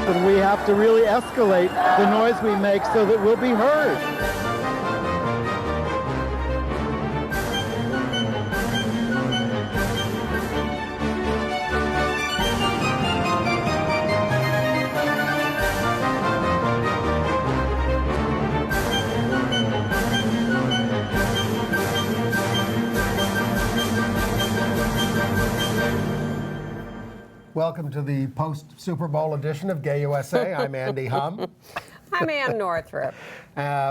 happen. We have to really escalate the noise we make so that we'll be heard. Welcome to the post-Super Bowl edition of Gay USA. I'm Andy Hum. I'm Ann Northrup.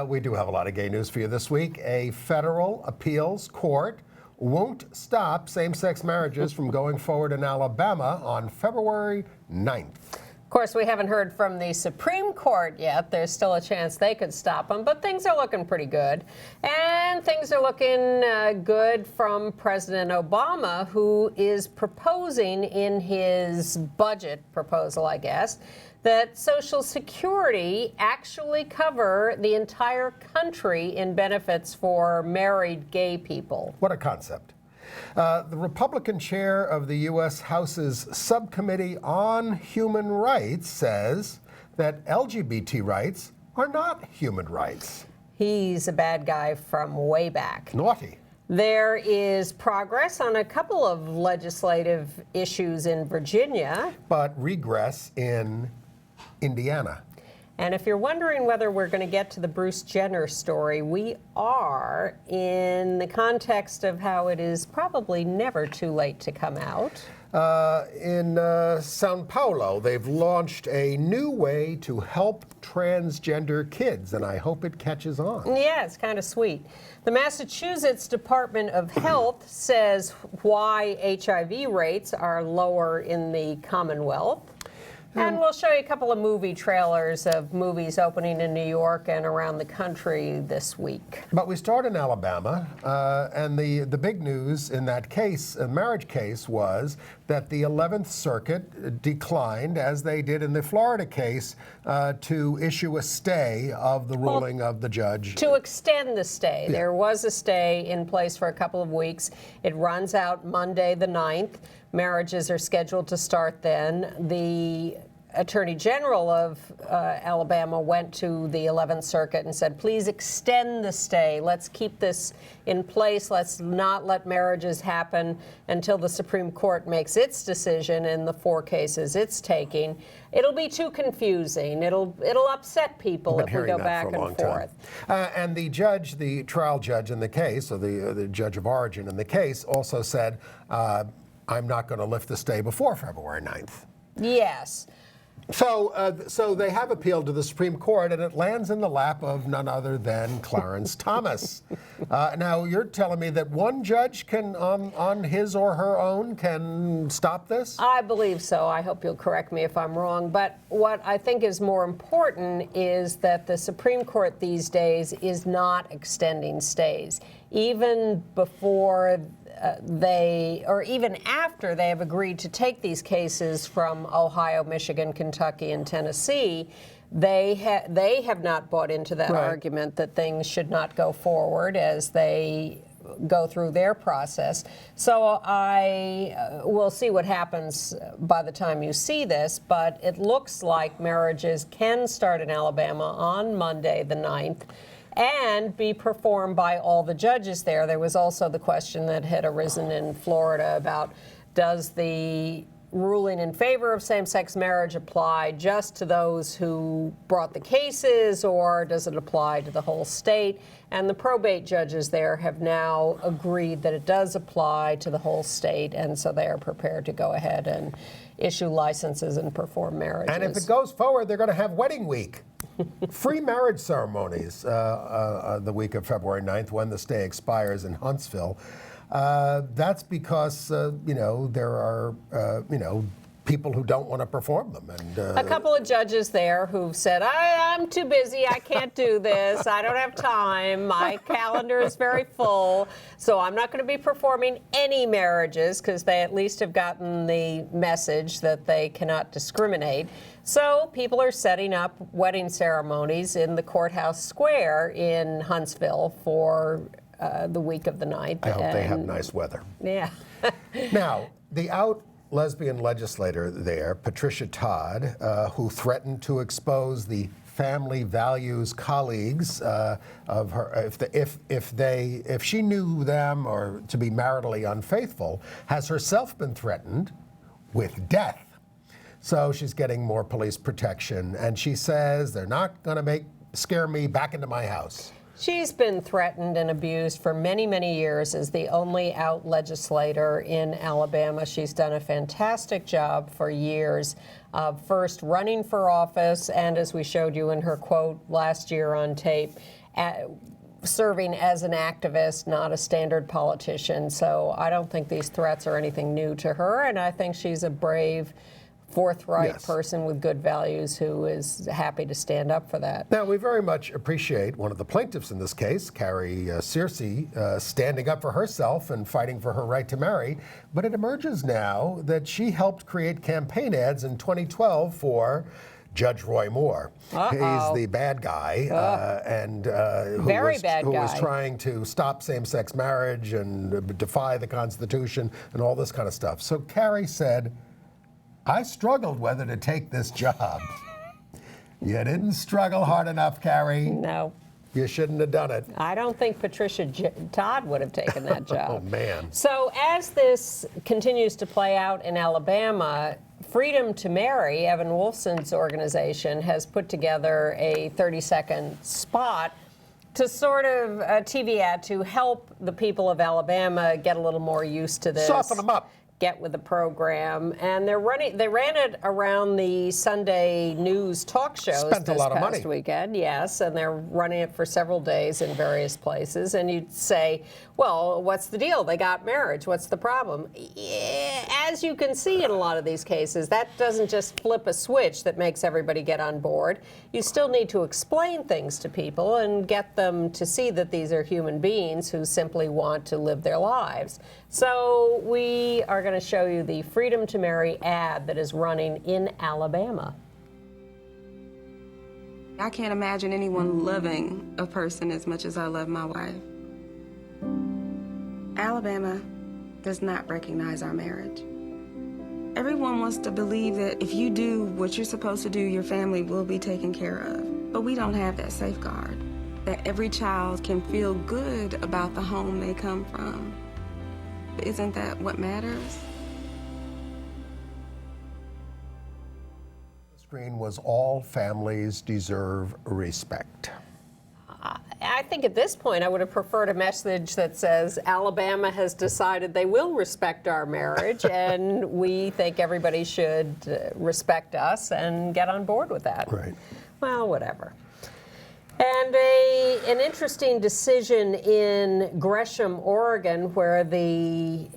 We do have a lot of gay news for you this week. A federal appeals court won't stop same-sex marriages from going forward in Alabama on February 9th. Of course, we haven't heard from the Supreme Court yet. There's still a chance they could stop them, but things are looking pretty good. And things are looking good from President Obama, who is proposing in his budget proposal, I guess, that Social Security actually cover the entire country in benefits for married gay people. What a concept. The Republican chair of the U.S. House's Subcommittee on Human Rights says that LGBT rights are not human rights. He's a bad guy from way back. Naughty. There is progress on a couple of legislative issues in Virginia. But regress in Indiana. And if you're wondering whether we're going to get to the Bruce Jenner story, we are, in the context of how it is probably never too late to come out. In Sao Paulo, they've launched a new way to help transgender kids, and I hope it catches on. Yeah, it's kind of sweet. The Massachusetts Department of Health says why HIV rates are lower in the Commonwealth. And we'll show you a couple of movie trailers of movies opening in New York and around the country this week. But we start in Alabama, and the big news in that case, a marriage case, was that the 11th Circuit declined, as they did in the Florida case, to issue a stay of the ruling of the judge. To extend the stay. Yeah. There was a stay in place for a couple of weeks. It runs out Monday the 9th. Marriages are scheduled to start then. The Attorney General of Alabama went to the 11th Circuit and said, please extend the stay. Let's keep this in place. Let's not let marriages happen until the Supreme Court makes its decision in the 4 cases it's taking. It'll be too confusing. It'll upset people if we go back and forth. And the judge, the trial judge in the case, or the judge of origin in the case, also said, I'm not going to lift the stay before February 9th. Yes. So they have appealed to the Supreme Court, and it lands in the lap of none other than Clarence Thomas. Now, you're telling me that one judge can, on his or her own, can stop this? I believe so. I hope you'll correct me if I'm wrong. But what I think is more important is that the Supreme Court these days is not extending stays. Even before even after they have agreed to take these cases from Ohio, Michigan, Kentucky, and Tennessee, they have not bought into that argument that things should not go forward as they go through their process. So I will see what happens by the time you see this, but it looks like marriages can start in Alabama on Monday the 9th. And be performed by all the judges there. There was also the question that had arisen in Florida about, does the ruling in favor of same-sex marriage apply just to those who brought the cases, or does it apply to the whole state? And the probate judges there have now agreed that it does apply to the whole state, and so they are prepared to go ahead and issue licenses and perform marriages. And if it goes forward, they're going to have wedding week. Free marriage ceremonies the week of February 9th when the stay expires in Huntsville. That's because, there are, people who don't want to perform them. And a couple of judges there who've said, I'm too busy, I can't do this, I don't have time, my calendar is very full, so I'm not going to be performing any marriages, because they at least have gotten the message that they cannot discriminate. So people are setting up wedding ceremonies in the courthouse square in Huntsville for the week of the 9th. I hope they have nice weather. Yeah. Now, the lesbian legislator there, Patricia Todd, who threatened to expose the family values colleagues of her if she knew them or to be maritally unfaithful, has herself been threatened with death. So she's getting more police protection, and she says they're not going to scare me back into my house. She's been threatened and abused for many, many years as the only out legislator in Alabama. She's done a fantastic job for years, first running for office, and as we showed you in her quote last year on tape, serving as an activist, not a standard politician. So I don't think these threats are anything new to her, and I think she's a brave, forthright person with good values who is happy to stand up for that. Now, we very much appreciate one of the plaintiffs in this case, Carrie Searcy, standing up for herself and fighting for her right to marry. But it emerges now that she helped create campaign ads in 2012 for Judge Roy Moore. He's the bad guy, who was trying to stop same-sex marriage and defy the Constitution and all this kind of stuff. So Carrie said, I struggled whether to take this job. You didn't struggle hard enough, Carrie. No. You shouldn't have done it. I don't think Patricia Todd would have taken that job. Oh, man. So as this continues to play out in Alabama, Freedom to Marry, Evan Wolfson's organization, has put together a 30-second spot to sort of a TV ad to help the people of Alabama get a little more used to this. Soften them up. Get with the program, and they ran it around the Sunday news talk shows Spent a lot of money. past weekend, yes, and they're running it for several days in various places. And you'd say, well, what's the deal? They got marriage. What's the problem? As you can see in a lot of these cases, that doesn't just flip a switch that makes everybody get on board. You still need to explain things to people and get them to see that these are human beings who simply want to live their lives. So we are going to show you the Freedom to Marry ad that is running in Alabama. I can't imagine anyone loving a person as much as I love my wife. Alabama does not recognize our marriage. Everyone wants to believe that if you do what you're supposed to do, your family will be taken care of. But we don't have that safeguard, that every child can feel good about the home they come from. Isn't that what matters? The screen was all families deserve respect. I think at this point I would have preferred a message that says Alabama has decided they will respect our marriage and we think everybody should respect us and get on board with that. Right. Well, whatever. And an interesting decision in Gresham, Oregon, where the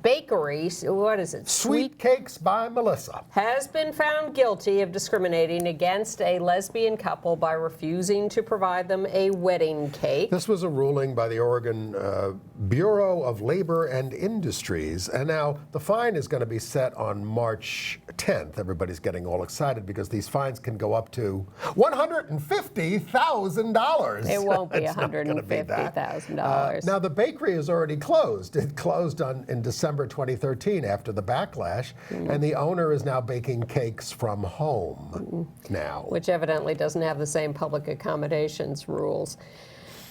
bakery, what is it? Sweet Cakes by Melissa has been found guilty of discriminating against a lesbian couple by refusing to provide them a wedding cake. This was a ruling by the Oregon Bureau of Labor and Industries. And now the fine is going to be set on March 10th. Everybody's getting all excited because these fines can go up to $150,000. It won't be It's not gonna be that. $150,000. Now, the bakery is already closed. It closed in December 2013 after the backlash, and the owner is now baking cakes from home now. Which evidently doesn't have the same public accommodations rules.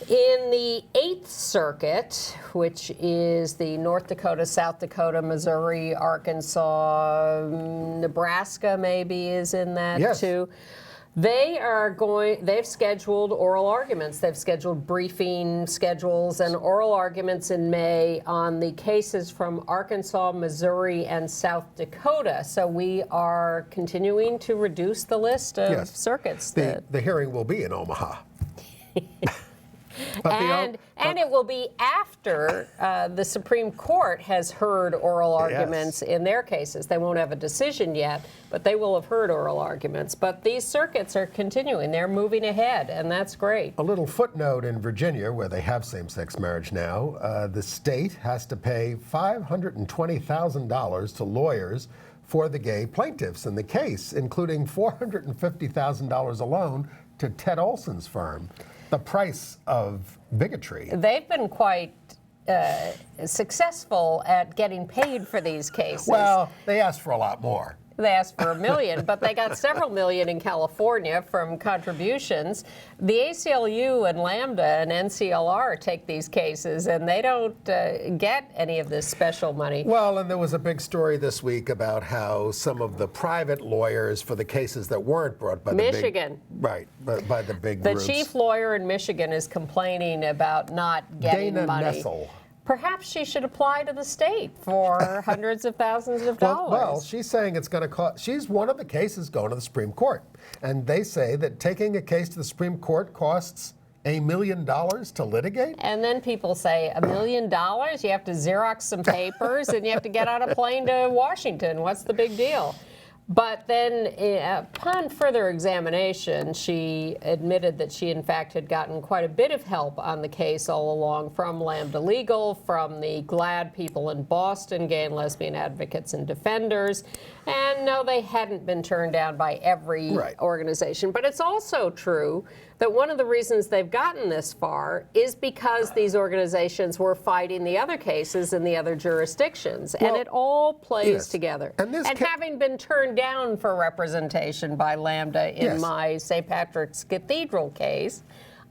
In the 8th Circuit, which is the North Dakota, South Dakota, Missouri, Arkansas, Nebraska maybe is in that too. They've scheduled oral arguments. They've scheduled briefing schedules and oral arguments in May on the cases from Arkansas, Missouri, and South Dakota. So we are continuing to reduce the list of circuits. The hearing will be in Omaha. And it will be after the Supreme Court has heard oral arguments in their cases. They won't have a decision yet, but they will have heard oral arguments. But these circuits are continuing. They're moving ahead, and that's great. A little footnote in Virginia, where they have same-sex marriage now, the state has to pay $520,000 to lawyers for the gay plaintiffs in the case, including $450,000 alone to Ted Olson's firm. The price of bigotry. They've been quite successful at getting paid for these cases. Well, they asked for a lot more. They asked for $1 million, but they got several million in California from contributions. The ACLU and Lambda and NCLR take these cases, and they don't get any of this special money. Well, and there was a big story this week about how some of the private lawyers for the cases that weren't brought by Michigan. by the big The groups. chief lawyer in Michigan is complaining about not getting Dana money. Nessel. Perhaps she should apply to the state for hundreds of thousands of dollars. Well, she's saying it's going to cost. She's one of the cases going to the Supreme Court, and they say that taking a case to the Supreme Court costs $1 million to litigate. And then people say, $1 million? You have to Xerox some papers and you have to get on a plane to Washington. What's the big deal? But then upon further examination, she admitted that she, in fact, had gotten quite a bit of help on the case all along from Lambda Legal, from the GLAAD people in Boston, Gay and Lesbian Advocates and Defenders. And no, they hadn't been turned down by every organization. But it's also true that one of the reasons they've gotten this far is because these organizations were fighting the other cases in the other jurisdictions. Well, and it all plays yes. together. And having been turned down for representation by Lambda in my St. Patrick's Cathedral case,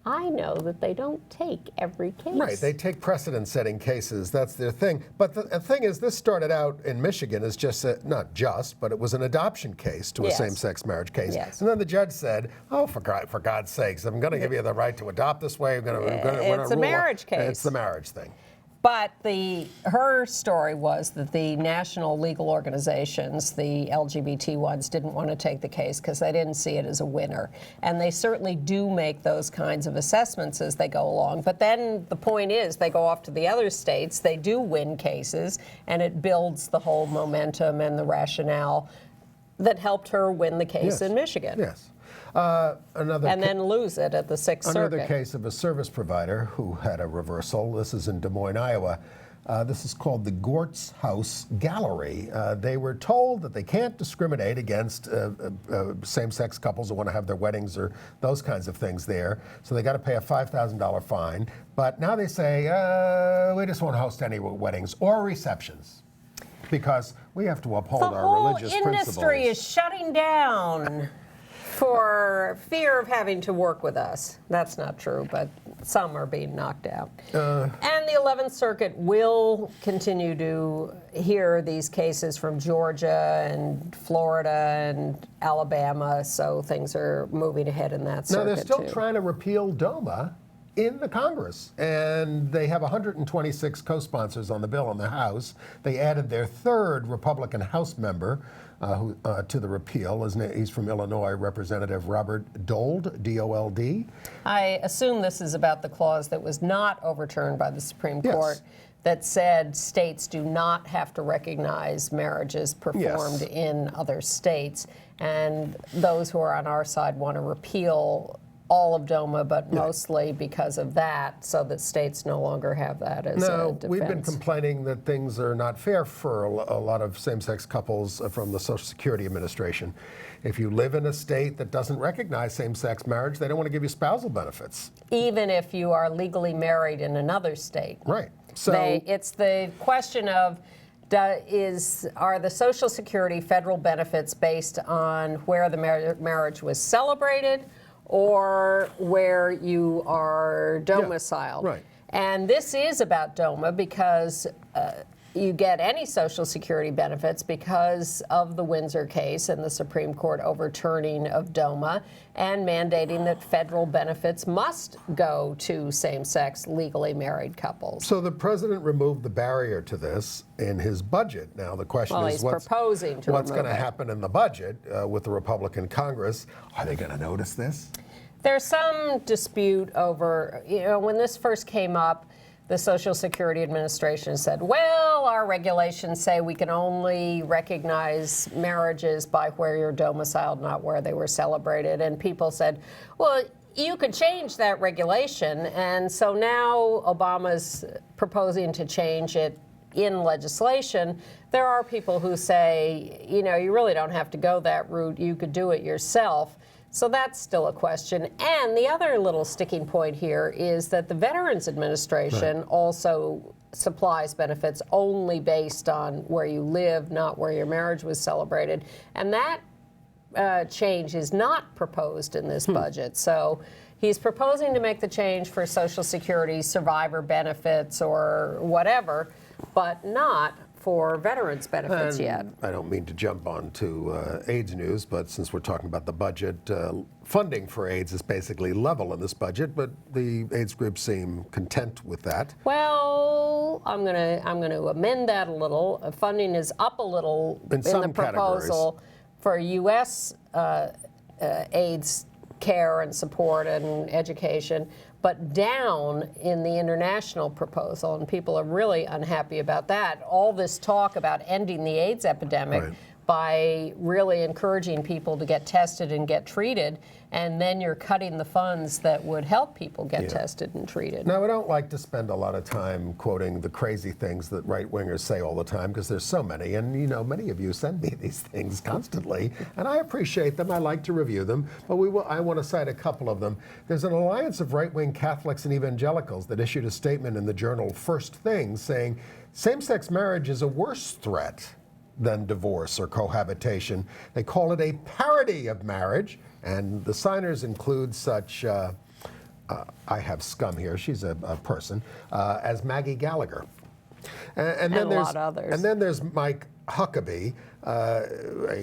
I know that they don't take every case. Right, they take precedent-setting cases. That's their thing. But the thing is, this started out in Michigan as just not just, but it was an adoption case to a same-sex marriage case. Yes. And then the judge said, "Oh, for God's sakes, I'm going to give you the right to adopt this way. It's a marriage case. It's the marriage thing." But her story was that the national legal organizations, the LGBT ones, didn't want to take the case because they didn't see it as a winner. And they certainly do make those kinds of assessments as they go along. But then the point is they go off to the other states, they do win cases, and it builds the whole momentum and the rationale that helped her win the case in Michigan. Yes. And then lose it at the Sixth Circuit. Another case of a service provider who had a reversal. This is in Des Moines, Iowa. This is called the Gortz House Gallery. They were told that they can't discriminate against same-sex couples who want to have their weddings or those kinds of things there. So they got to pay a $5,000 fine. But now they say, we just won't host any weddings or receptions because we have to uphold our religious principles. The whole industry is shutting down for fear of having to work with us. That's not true, but some are being knocked out. And the 11th Circuit will continue to hear these cases from Georgia and Florida and Alabama, so things are moving ahead in that circuit, Now, they're still too. trying to repeal DOMA in the Congress, and they have 126 co-sponsors on the bill in the House. They added their third Republican House member to the repeal. He's from Illinois, Representative Robert Dold, D-O-L-D. I assume this is about the clause that was not overturned by the Supreme Court that said states do not have to recognize marriages performed in other states. And those who are on our side want to repeal all of DOMA, but mostly because of that, so that states no longer have that as a defense. We've been complaining that things are not fair for a lot of same-sex couples from the Social Security Administration. If you live in a state that doesn't recognize same-sex marriage, they don't want to give you spousal benefits. Even if you are legally married in another state. Right. So it's the question of, are the Social Security federal benefits based on where the marriage was celebrated or where you are domiciled? right. And this is about DOMA because you get any Social Security benefits because of the Windsor case and the Supreme Court overturning of DOMA and mandating that federal benefits must go to same-sex legally married couples. So the president removed the barrier to this in his budget. Now the question is, he's proposing to what's going remove to it. happen in the budget with the Republican Congress? Are they going to notice this? There's some dispute over, when this first came up, the Social Security Administration said, well, our regulations say we can only recognize marriages by where you're domiciled, not where they were celebrated. And people said, well, you could change that regulation. And so now Obama's proposing to change it in legislation. There are people who say, you really don't have to go that route. You could do it yourself. So that's still a question. And the other little sticking point here is that the Veterans Administration also supplies benefits only based on where you live, not where your marriage was celebrated. And that change is not proposed in this budget. So he's proposing to make the change for Social Security, survivor benefits, or whatever, but not for veterans benefits yet. I don't mean to jump on to AIDS news, but since we're talking about the budget, funding for AIDS is basically level in this budget, but the AIDS groups seem content with that. Well, I'm gonna amend that a little. Funding is up a little In some the proposal for U.S. AIDS care and support and education, but down in the international proposal, and people are really unhappy about that. All this talk about ending the AIDS epidemic by really encouraging people to get tested and get treated, and then you're cutting the funds that would help people get tested and treated. Now, I don't like to spend a lot of time quoting the crazy things that right-wingers say all the time, because there's so many, and many of you send me these things constantly, and I appreciate them. I like to review them, but I want to cite a couple of them. There's an alliance of right-wing Catholics and evangelicals that issued a statement in the journal First Things saying same-sex marriage is a worse threat than divorce or cohabitation. They call it a parody of marriage, and the signers include such, I have scum here, she's a person, as Maggie Gallagher. And then a there's, lot of others. And then there's Mike Huckabee.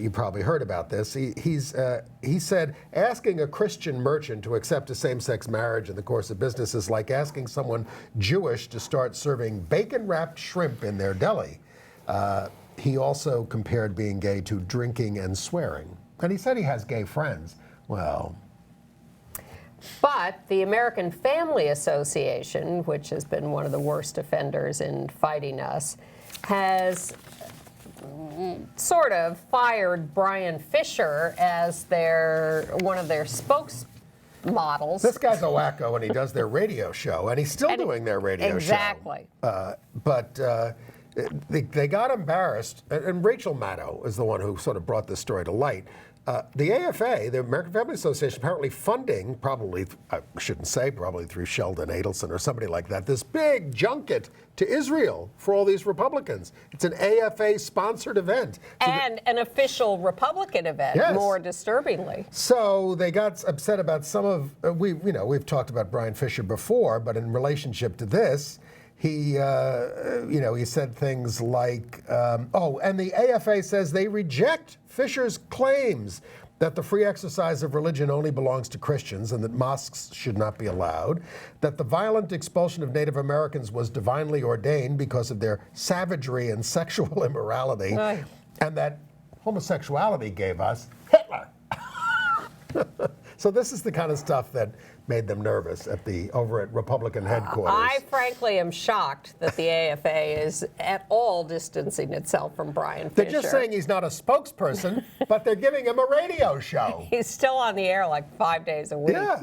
You probably heard about this. He said, asking a Christian merchant to accept a same-sex marriage in the course of business is like asking someone Jewish to start serving bacon-wrapped shrimp in their deli. He also compared being gay to drinking and swearing. And he said he has gay friends. Well. But the American Family Association, which has been one of the worst offenders in fighting us, has sort of fired Brian Fisher as one of their spokesmodels. This guy's a wacko, and he does their radio show, and he's still doing their radio show. Exactly. But they got embarrassed, and Rachel Maddow is the one who sort of brought this story to light. The AFA, the American Family Association, apparently funding, probably, I shouldn't say, probably through Sheldon Adelson or somebody like that, this big junket to Israel for all these Republicans. It's an AFA-sponsored event. And an official Republican event, more disturbingly. So they got upset about some of, we've talked about Brian Fisher before, but in relationship to this, he said things like, and the AFA says they reject Fisher's claims that the free exercise of religion only belongs to Christians and that mosques should not be allowed, that the violent expulsion of Native Americans was divinely ordained because of their savagery and sexual immorality, and that homosexuality gave us Hitler. So this is the kind of stuff that made them nervous over at Republican headquarters. I frankly am shocked that the AFA is at all distancing itself from Brian Fisher. They're just saying he's not a spokesperson, but they're giving him a radio show. He's still on the air like 5 days a week. Yeah.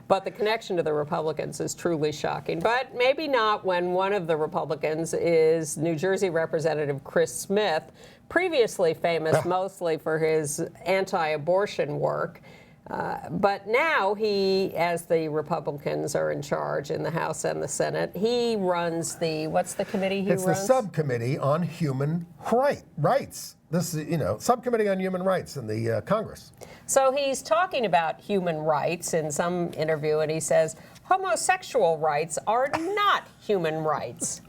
But the connection to the Republicans is truly shocking. But maybe not when one of the Republicans is New Jersey Representative Chris Smith, previously famous mostly for his anti-abortion work. But now he, as the Republicans are in charge in the House and the Senate, he runs what's the committee he runs? It's the Subcommittee on Human Rights. This is, Subcommittee on Human Rights in the Congress. So he's talking about human rights in some interview, and he says, homosexual rights are not human rights.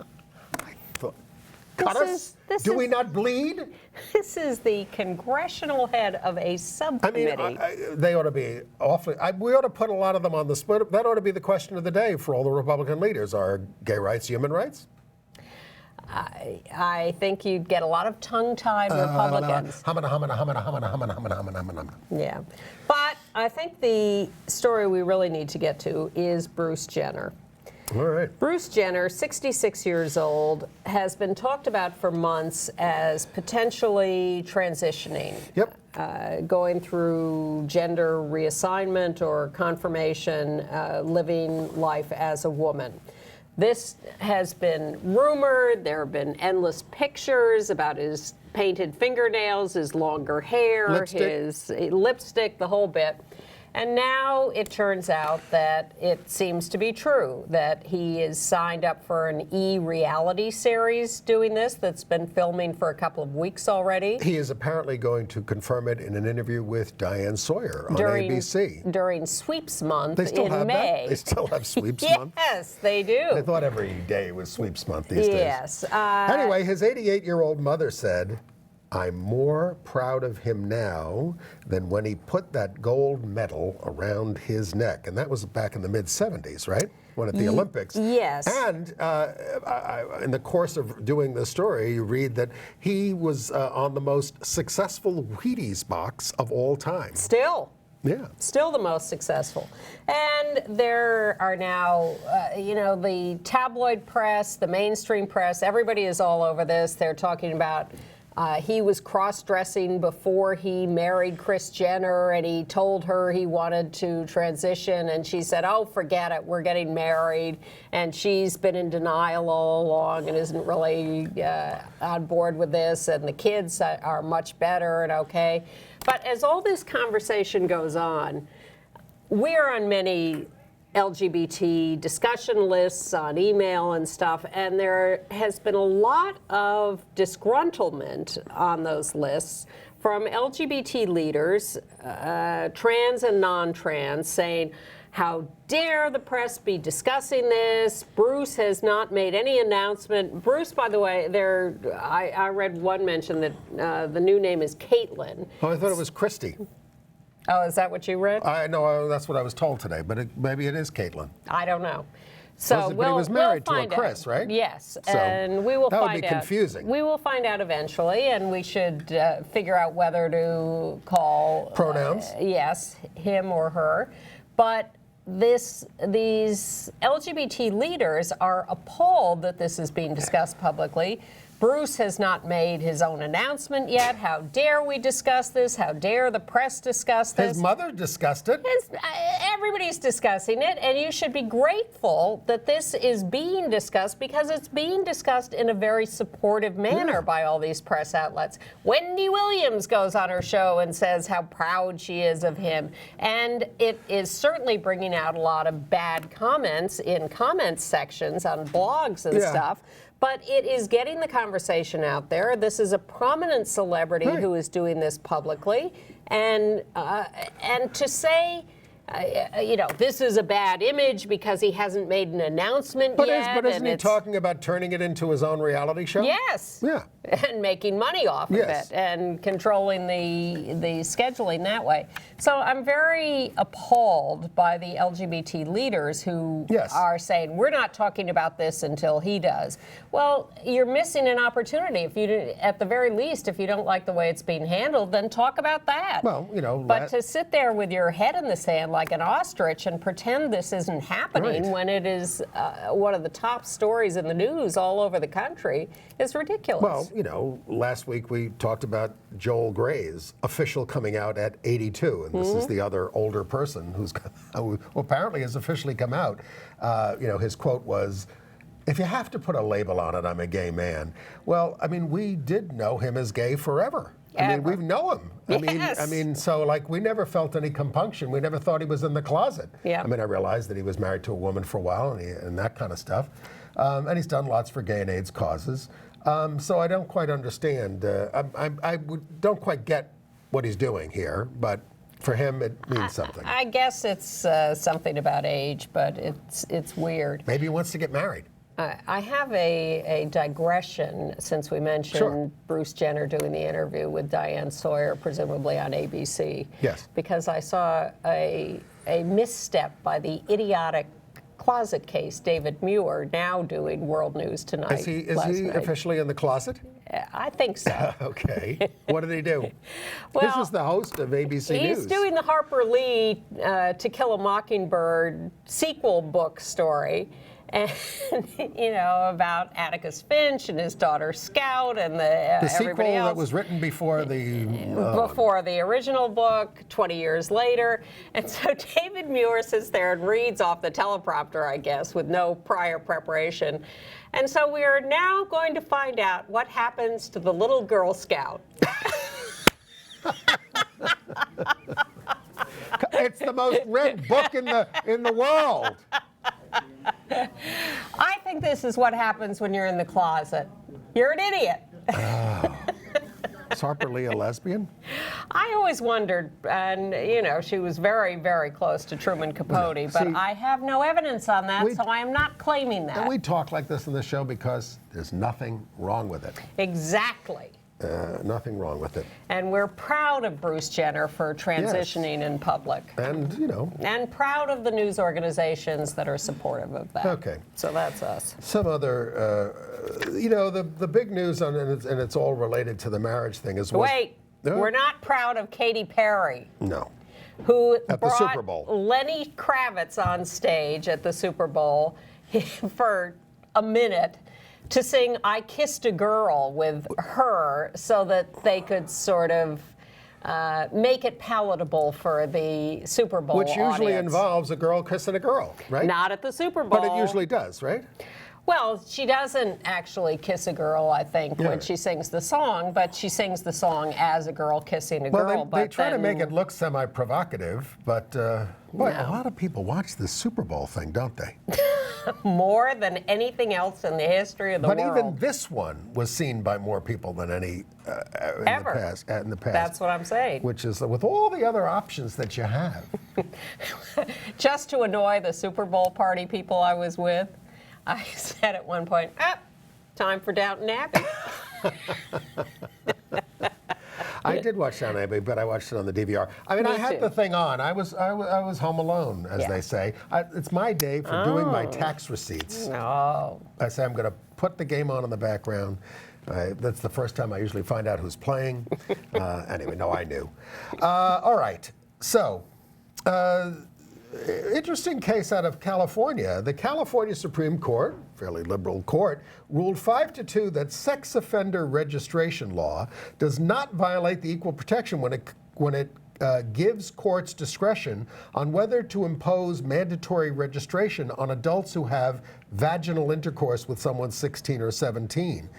Cut us? Do we not bleed? This is the congressional head of a subcommittee. I mean, they ought to be awfully. We ought to put a lot of them on the split. That ought to be the question of the day for all the Republican leaders: are gay rights human rights? I think you'd get a lot of tongue-tied Republicans. Yeah, but I think the story we really need to get to is Bruce Jenner. All right. Bruce Jenner, 66 years old, has been talked about for months as potentially transitioning. Yep. Going through gender reassignment or confirmation, living life as a woman. This has been rumored. There have been endless pictures about his painted fingernails, his longer hair, his lipstick, the whole bit. And now it turns out that it seems to be true that he is signed up for an E-reality series doing this that's been filming for a couple of weeks already. He is apparently going to confirm it in an interview with Diane Sawyer on ABC. During Sweeps Month They still in have May. that? They still have Sweeps Month? Yes, they do. I thought every day was Sweeps Month these days. Yes. Anyway, his 88-year-old mother said, "I'm more proud of him now than when he put that gold medal around his neck." And that was back in the mid-'70s, right? When at the Olympics. Yes. And in the course of doing this story, you read that he was on the most successful Wheaties box of all time. Still. Yeah. Still the most successful. And there are now, the tabloid press, the mainstream press, everybody is all over this. They're talking about he was cross-dressing before he married Kris Jenner, and he told her he wanted to transition, and she said, "Oh, forget it, we're getting married." And she's been in denial all along and isn't really on board with this, and the kids are much better and okay. But as all this conversation goes on, we're on many LGBT discussion lists on email and stuff, and there has been a lot of disgruntlement on those lists from LGBT leaders, trans and non-trans, saying, "How dare the press be discussing this? Bruce has not made any announcement." Bruce, by the way, I read one mention that the new name is Caitlyn. Oh, I thought it was Christy. Oh, is that what you read? I know that's what I was told today, but maybe it is Caitlyn. I don't know. So But he was married to a find Chris, out. right? Yes, So and we will that find would be out. confusing. We will find out eventually, and we should figure out whether to call Pronouns? Yes, him or her. But these LGBT leaders are appalled that this is being discussed publicly. Bruce has not made his own announcement yet. How dare we discuss this? How dare the press discuss this? His mother discussed it. Everybody's discussing it, and you should be grateful that this is being discussed, because it's being discussed in a very supportive manner by all these press outlets. Wendy Williams goes on her show and says how proud she is of him, and it is certainly bringing out a lot of bad comments in comments sections on blogs and stuff. But it is getting the conversation out there. This is a prominent celebrity who is doing this publicly, and to say, this is a bad image because he hasn't made an announcement yet. But isn't he talking about turning it into his own reality show? Yes. Yeah. And making money off of it and controlling the scheduling that way. So I'm very appalled by the LGBT leaders who are saying, we're not talking about this until he does. Well, you're missing an opportunity. If you, at the very least, if you don't like the way it's being handled, then talk about that. Well, But to sit there with your head in the sand like an ostrich and pretend this isn't happening when it is one of the top stories in the news all over the country is ridiculous. Well, last week we talked about Joel Gray's official coming out at 82, and this is the other older person who apparently has officially come out. His quote was, "If you have to put a label on it, I'm a gay man." Well, we did know him as gay forever. We've known him. So we never felt any compunction. We never thought he was in the closet. Yeah. I realized that he was married to a woman for a while and that kind of stuff. And he's done lots for gay and AIDS causes. So I don't quite understand. Don't quite get what he's doing here, but for him it means something. I guess it's something about age, but it's weird. Maybe he wants to get married. I have a digression, since we mentioned Bruce Jenner doing the interview with Diane Sawyer, presumably on ABC. Yes. Because I saw a misstep by the idiotic closet case David Muir, now doing World News Tonight. Is he officially in the closet? I think so. Okay. What did he do? Well, this is the host of ABC News. He's doing the Harper Lee To Kill a Mockingbird sequel book story. And, about Atticus Finch and his daughter Scout and the sequel everybody else. that was written before the original book, 20 years later. And so David Muir sits there and reads off the teleprompter, I guess, with no prior preparation. And so we are now going to find out what happens to the little Girl Scout. It's the most read book in the world. I think this is what happens when you're in the closet. You're an idiot. Is Harper Lee a lesbian? I always wondered, and she was very, very close to Truman Capote, but See, I have no evidence on that, so I am not claiming that. And we talk like this on the show because there's nothing wrong with it. Exactly. Nothing wrong with it. And we're proud of Bruce Jenner for transitioning in public. And, And proud of the news organizations that are supportive of that. Okay. So that's us. Some other, the big news on and it's all related to the marriage thing is what. Wait, we're not proud of Katy Perry. No. Who At the brought Super Bowl. Lenny Kravitz on stage at the Super Bowl for a minute to sing I Kissed a Girl with her so that they could sort of make it palatable for the Super Bowl Which usually audience. involves a girl kissing a girl, right? Not at the Super Bowl. But it usually does, right? Well, she doesn't actually kiss a girl, I think, when she sings the song, but she sings the song as a girl kissing a girl. They try to make it look semi-provocative, but boy, a lot of people watch this Super Bowl thing, don't they? More than anything else in the history of the world. But even this one was seen by more people than any Ever. in the past. That's what I'm saying. Which is with all the other options that you have. Just to annoy the Super Bowl party people I was with, I said at one point, time for Downton Abbey. I did watch Downton Abbey, but I watched it on the DVR. I mean, Me I had too. the thing on. I was home alone, as they say. It's my day for doing my tax receipts. No. I say I'm going to put the game on in the background. That's the first time I usually find out who's playing. Anyway, no, I knew. All right. So, interesting case out of California. The California Supreme Court, fairly liberal court, ruled 5-2 that sex offender registration law does not violate the equal protection when it gives courts discretion on whether to impose mandatory registration on adults who have vaginal intercourse with someone 16 or 17.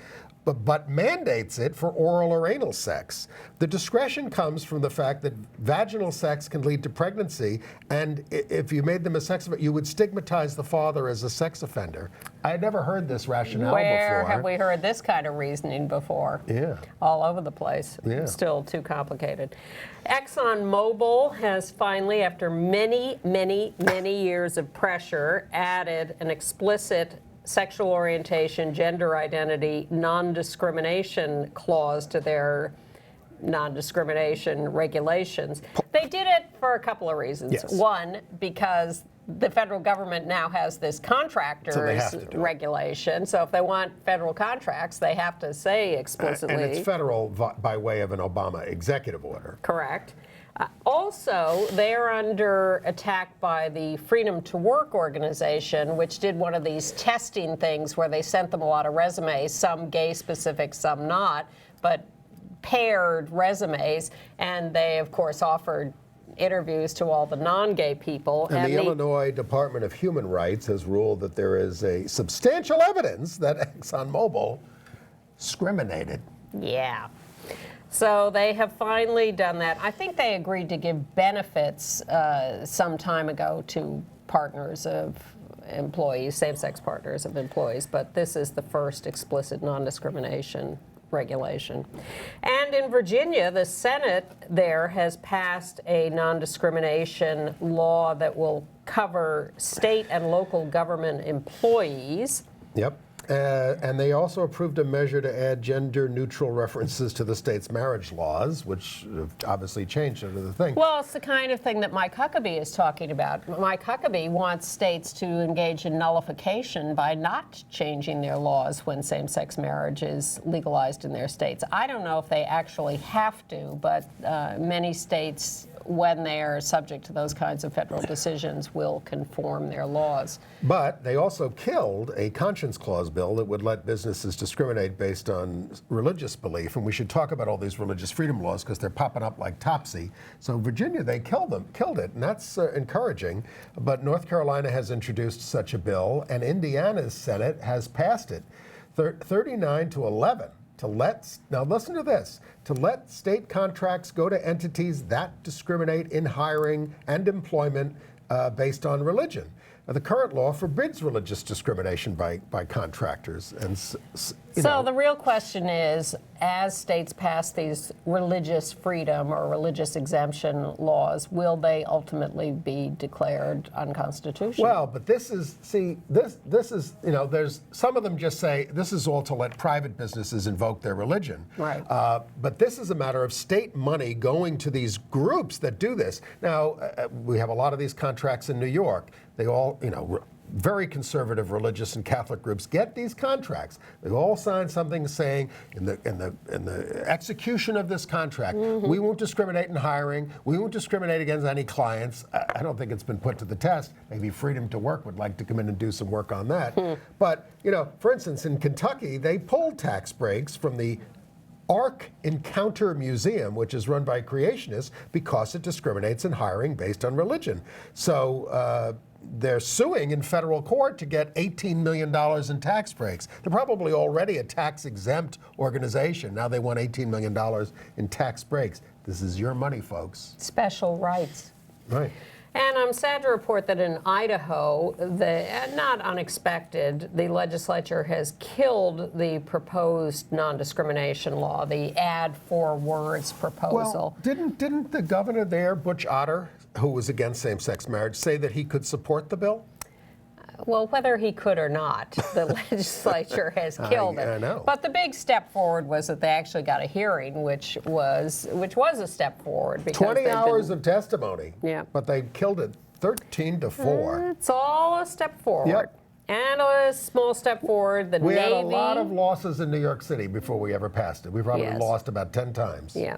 But mandates it for oral or anal sex. The discretion comes from the fact that vaginal sex can lead to pregnancy, and if you made them a sex offender, you would stigmatize the father as a sex offender. I had never heard this rationale Where before. have we heard this kind of reasoning before? Yeah. All over the place. Yeah. Still too complicated. ExxonMobil has finally, after many, many, many years of pressure, added an explicit sexual orientation, gender identity, non-discrimination clause to their non-discrimination regulations. They did it for a couple of reasons. Yes. One, because the federal government now has this contractors So they have to do it. regulation. So if they want federal contracts, they have to say explicitly. And it's federal by way of an Obama executive order. Correct. Also, they're under attack by the Freedom to Work organization, which did one of these testing things where they sent them a lot of resumes, some gay-specific, some not, but paired resumes, and they, of course, offered interviews to all the non-gay people. And the Illinois Department of Human Rights has ruled that there is a substantial evidence that ExxonMobil discriminated. Yeah. So they have finally done that. I think they agreed to give benefits some time ago to partners of employees, same-sex partners of employees, but this is the first explicit non-discrimination regulation. And in Virginia, the Senate there has passed a non-discrimination law that will cover state and local government employees. Yep. And they also approved a measure to add gender-neutral references to the state's marriage laws, which have obviously changed under the thing. Well, it's the kind of thing that Mike Huckabee is talking about. Mike Huckabee wants states to engage in nullification by not changing their laws when same-sex marriage is legalized in their states. I don't know if they actually have to, but many states, when they are subject to those kinds of federal decisions, will conform their laws. But they also killed a conscience clause bill that would let businesses discriminate based on religious belief. And we should talk about all these religious freedom laws because they're popping up like topsy. So Virginia, they killed it, and that's encouraging. But North Carolina has introduced such a bill, and Indiana's Senate has passed it 39-11 now listen to this, to let state contracts go to entities that discriminate in hiring and employment based on religion. The current law forbids religious discrimination by contractors. And so the real question is, as states pass these religious freedom or religious exemption laws, will they ultimately be declared unconstitutional? Well, but this is, there's some of them just say this is all to let private businesses invoke their religion. Right. But this is a matter of state money going to these groups that do this. Now, we have a lot of these contracts in New York. They all, very conservative religious and Catholic groups get these contracts. They all sign something saying, in the execution of this contract, we won't discriminate in hiring. We won't discriminate against any clients. I don't think it's been put to the test. Maybe Freedom to Work would like to come in and do some work on that. But for instance, in Kentucky, they pulled tax breaks from the Ark Encounter Museum, which is run by creationists, because it discriminates in hiring based on religion. So they're suing in federal court to get $18 million in tax breaks. They're probably already a tax-exempt organization. Now they want $18 million in tax breaks. This is your money, folks. Special rights. Right. And I'm sad to report that in Idaho, not unexpected, the legislature has killed the proposed non-discrimination law, the add 4 words proposal. Well, didn't the governor there, Butch Otter, who was against same-sex marriage, say that he could support the bill? Well, whether he could or not, the legislature has killed it. I know. But the big step forward was that they actually got a hearing, which was a step forward. 20 hours of testimony. Yeah. But they killed it 13-4. It's all a step forward. Yep. And a small step forward. The We Navy. had a lot of losses in New York City before we ever passed it. We probably Yes. lost about 10 times. Yeah.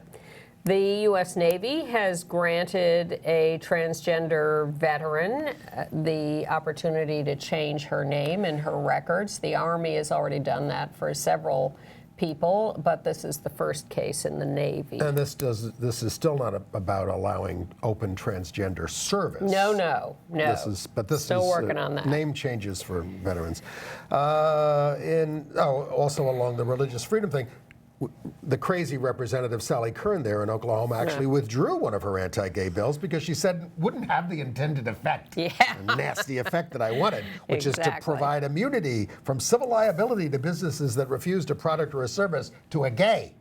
The U.S. Navy has granted a transgender veteran the opportunity to change her name in her records. The Army has already done that for several people, but this is the first case in the Navy. And this is still not about allowing open transgender service. No. This Still is working on that. Name changes for veterans. Also along the religious freedom thing, the crazy Representative Sally Kern there in Oklahoma actually withdrew one of her anti-gay bills because she said wouldn't have the intended effect, the nasty effect that I wanted, which is to provide immunity from civil liability to businesses that refused a product or a service to a gay.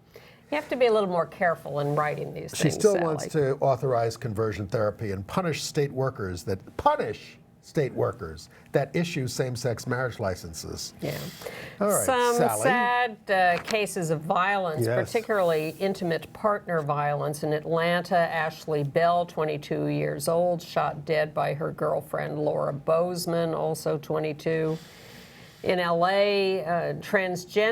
You have to be a little more careful in writing these things, She still Sally. wants to authorize conversion therapy and punish state workers that issue same-sex marriage licenses. Yeah. All right, Some Sally. sad cases of violence, Yes. particularly intimate partner violence. In Atlanta, Ashley Bell, 22 years old, shot dead by her girlfriend Laura Bozeman, also 22. In LA, transgender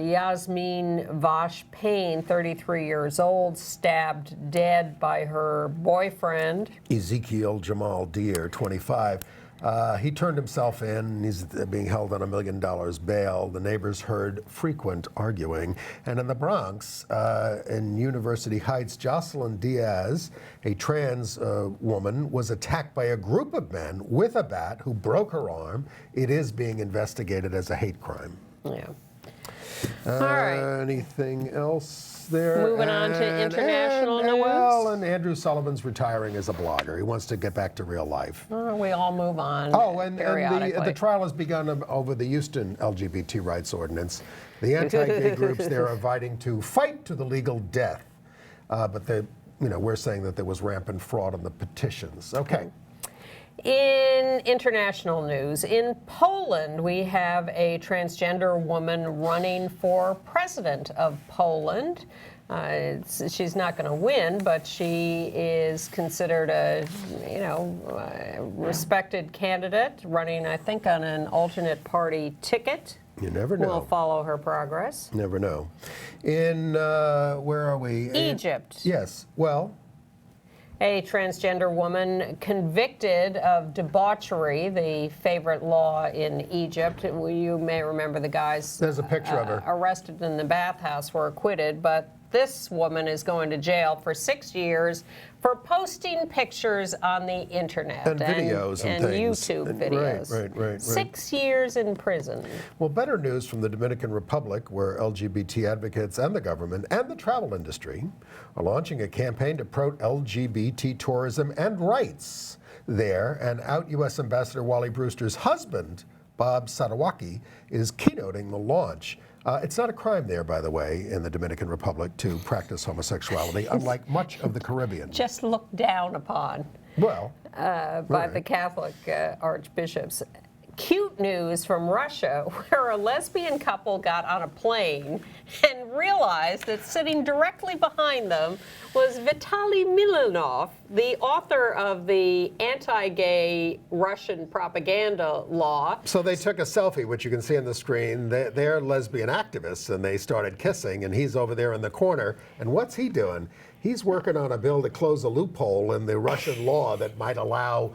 Yasmin Vash Payne, 33 years old, stabbed dead by her boyfriend. Ezekiel Jamal Deere, 25. He turned himself in. He's being held on $1 million bail. The neighbors heard frequent arguing. And in the Bronx, in University Heights, Jocelyn Diaz, a trans woman, was attacked by a group of men with a bat who broke her arm. It is being investigated as a hate crime. Yeah. All right. Anything else there? Moving on to international news. Well, and Andrew Sullivan's retiring as a blogger. He wants to get back to real life. We all move on. And periodically. the trial has begun over the Houston LGBT rights ordinance. The anti-gay groups there are fighting to fight to the legal death, but we're saying that there was rampant fraud on the petitions. Okay. In international news, in Poland, we have a transgender woman running for president of Poland. She's not going to win, but she is considered a respected candidate, running, I think, on an alternate party ticket. You never know. We'll follow her progress. Never know. In, where are we? Egypt. Yes. Well, A transgender woman convicted of debauchery, the favorite law in Egypt. You may remember the guys there's a picture of her. arrested in the bathhouse were acquitted, but This woman is going to jail for 6 years for posting pictures on the internet And videos and things. YouTube And- videos. right. 6 years in prison. Well, better news from the Dominican Republic, where LGBT advocates and the government and the travel industry are launching a campaign to promote LGBT tourism and rights there. And out U.S. Ambassador Wally Brewster's husband, Bob Sadowaki, is keynoting the launch. It's not a crime there, by the way, in the Dominican Republic to practice homosexuality, unlike much of the Caribbean. Just looked down upon Well, by right. the Catholic archbishops. Cute news from Russia, where a lesbian couple got on a plane and realized that sitting directly behind them was Vitaly Milanov, the author of the anti-gay Russian propaganda law. So they took a selfie, which you can see on the screen. They're lesbian activists, and they started kissing, and he's over there in the corner. And what's he doing? He's working on a bill to close a loophole in the Russian law that might allow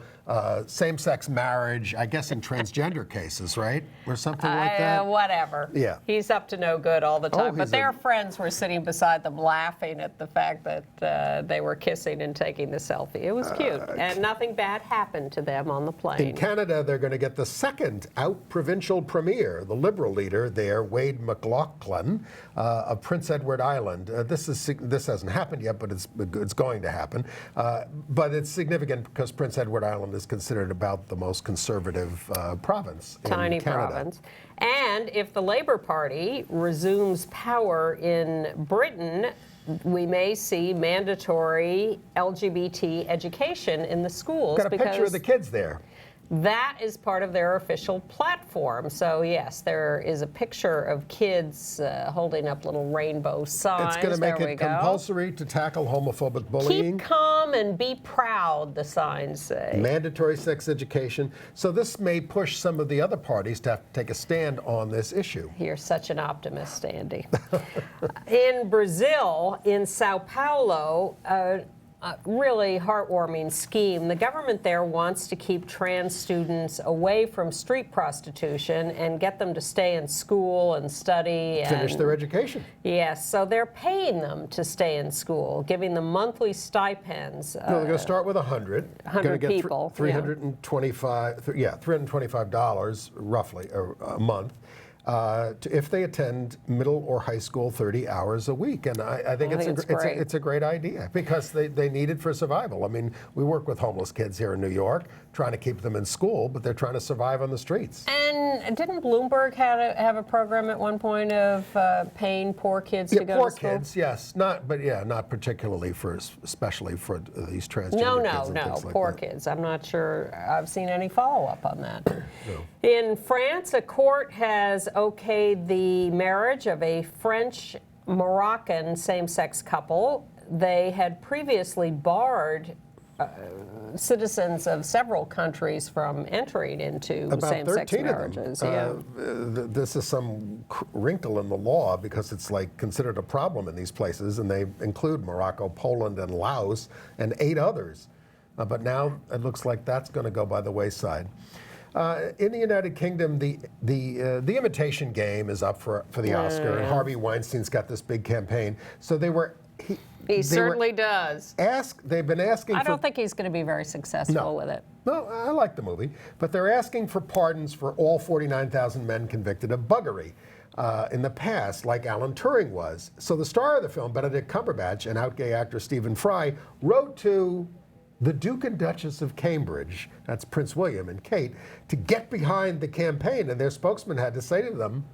same-sex marriage, I guess in transgender cases, right? Or something like that? Whatever. Yeah. He's up to no good all the time. But he's their friends were sitting beside them laughing at the fact that they were kissing and taking the selfie. It was cute. And nothing bad happened to them on the plane. In Canada, they're going to get the second out-provincial premier, the Liberal leader there, Wade McLaughlin, of Prince Edward Island. This hasn't happened yet, but it's going to happen. But it's significant because Prince Edward Island is considered about the most conservative province in Tiny Canada. province. And if the Labour Party resumes power in Britain, we may see mandatory LGBT education in the schools. Got a picture of the kids there. That is part of their official platform. So yes, there is a picture of kids holding up little rainbow signs. It's going to make There we it go. compulsory to tackle homophobic bullying. Keep calm and be proud, the signs say. Mandatory sex education. So this may push some of the other parties to have to take a stand on this issue. You're such an optimist, Andy. In Brazil, in Sao Paulo, a really heartwarming scheme. The government there wants to keep trans students away from street prostitution and get them to stay in school and study. Finish their education. Yes, so they're paying them to stay in school, giving them monthly stipends. No, they're going to start with 100. 100 Gonna get people, yeah. $325 roughly a month. If they attend middle or high school 30 hours a week. And I think it's a great idea because they need it for survival. I mean, we work with homeless kids here in New York, trying to keep them in school, but they're trying to survive on the streets. And didn't Bloomberg have a program at one point of paying poor kids to go poor to school? kids, yes. Not particularly especially for these transgender kids. No, things like poor that. kids. I'm not sure I've seen any follow-up on that. No. In France, a court has okayed the marriage of a French-Moroccan same-sex couple. They had previously barred citizens of several countries from entering into About same-sex 13 marriages. of them. This is some wrinkle in the law because it's like considered a problem in these places, and they include Morocco, Poland, and Laos, and 8 others. But now it looks like that's going to go by the wayside. In the United Kingdom, the Imitation Game is up for the Oscar, and Harvey Weinstein's got this big campaign. So He certainly does. They've been asking. I don't think he's going to be very successful with it. No, I like the movie, but they're asking for pardons for all 49,000 men convicted of buggery in the past, like Alan Turing was. So the star of the film, Benedict Cumberbatch, and out gay actor Stephen Fry, wrote to the Duke and Duchess of Cambridge, that's Prince William and Kate, to get behind the campaign. And their spokesman had to say to them,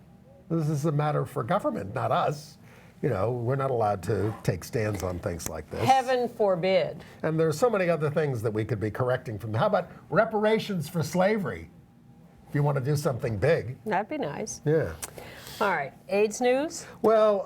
this is a matter for government, not us. You know, we're not allowed to take stands on things like this. Heaven forbid. And there's so many other things that we could be correcting from. How about reparations for slavery? If you want to do something big. That'd be nice. Yeah. All right, AIDS news? Well,